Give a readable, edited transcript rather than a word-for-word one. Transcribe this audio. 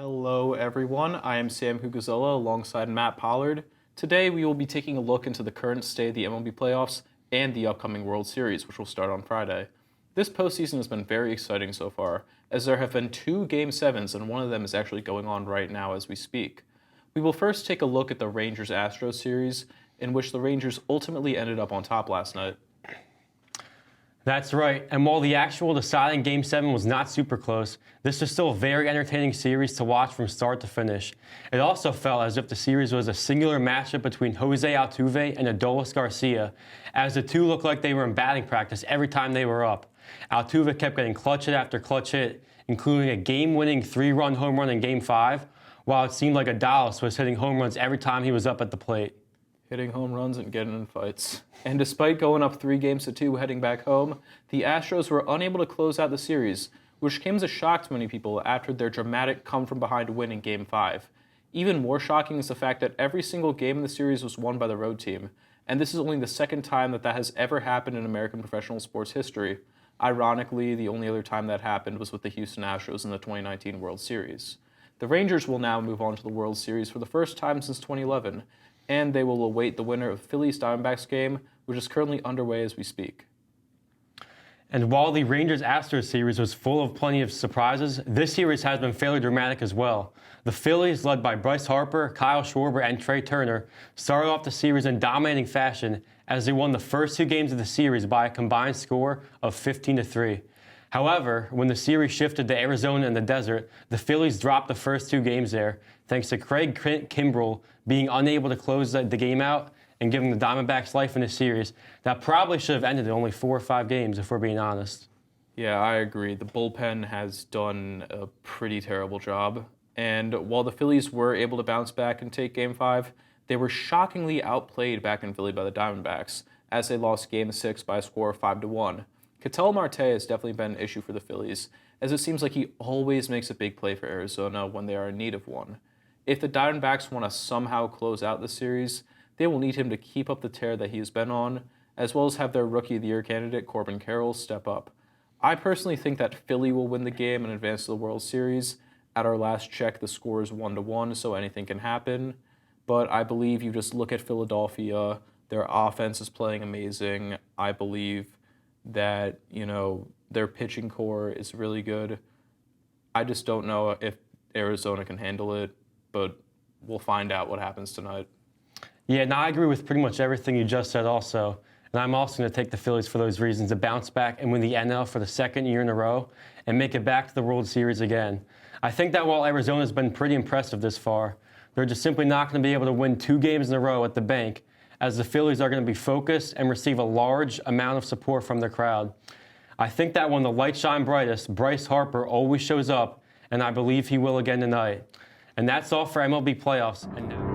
Hello everyone, I am Sam Cucuzzella alongside Matt Pollard. Today we will be taking a look into the current state of the MLB Playoffs and the upcoming World Series, which will start on Friday. This postseason has been very exciting so far, as there have been 2 Game 7s and one of them is actually going on right now as we speak. We will first take a look at the Rangers-Astros series, in which the Rangers ultimately ended up on top last night. That's right, and while the actual deciding Game 7 was not super close, this was still a very entertaining series to watch from start to finish. It also felt as if the series was a singular matchup between Jose Altuve and Adolis Garcia, as the two looked like they were in batting practice every time they were up. Altuve kept getting clutch hit after clutch hit, including a game-winning 3-run home run in Game 5, while it seemed like Adolis was hitting home runs every time he was up at the plate. Hitting home runs and getting in fights. And despite going up 3-2 heading back home, the Astros were unable to close out the series, which came as a shock to many people after their dramatic come-from-behind win in Game 5. Even more shocking is the fact that every single game in the series was won by the road team, and this is only the second time that has ever happened in American professional sports history. Ironically, the only other time that happened was with the Houston Astros in the 2019 World Series. The Rangers will now move on to the World Series for the first time since 2011, and they will await the winner of Phillies-Diamondbacks game, which is currently underway as we speak. And while the Rangers-Astros series was full of plenty of surprises, this series has been fairly dramatic as well. The Phillies, led by Bryce Harper, Kyle Schwarber, and Trey Turner, started off the series in dominating fashion as they won the first 2 games of the series by a combined score of 15-3. However, when the series shifted to Arizona and the desert, the Phillies dropped the first 2 games there, thanks to Craig Kimbrell being unable to close the game out and giving the Diamondbacks life in a series that probably should have ended in only 4 or 5 games, if we're being honest. Yeah, I agree. The bullpen has done a pretty terrible job. And while the Phillies were able to bounce back and take Game 5, they were shockingly outplayed back in Philly by the Diamondbacks, as they lost Game 6 by a score of 5-1. Cucuzzella Marte has definitely been an issue for the Phillies, as it seems like he always makes a big play for Arizona when they are in need of one. If the Diamondbacks want to somehow close out the series, they will need him to keep up the tear that he has been on, as well as have their Rookie of the Year candidate Corbin Carroll step up. I personally think that Philly will win the game and advance to the World Series. At our last check, the score is 1-1, so anything can happen. But I believe you just look at Philadelphia, their offense is playing amazing. I believe that, their pitching core is really good. I just don't know if Arizona can handle it, but we'll find out what happens tonight. Yeah, and I agree with pretty much everything you just said also. And I'm also going to take the Phillies for those reasons, to bounce back and win the NL for the 2nd year in a row and make it back to the World Series again. I think that while Arizona's been pretty impressive this far, they're just simply not going to be able to win 2 games in a row at the bank, as the Phillies are going to be focused and receive a large amount of support from their crowd. I think that when the lights shine brightest, Bryce Harper always shows up, and I believe he will again tonight. And that's all for MLB Playoffs. And now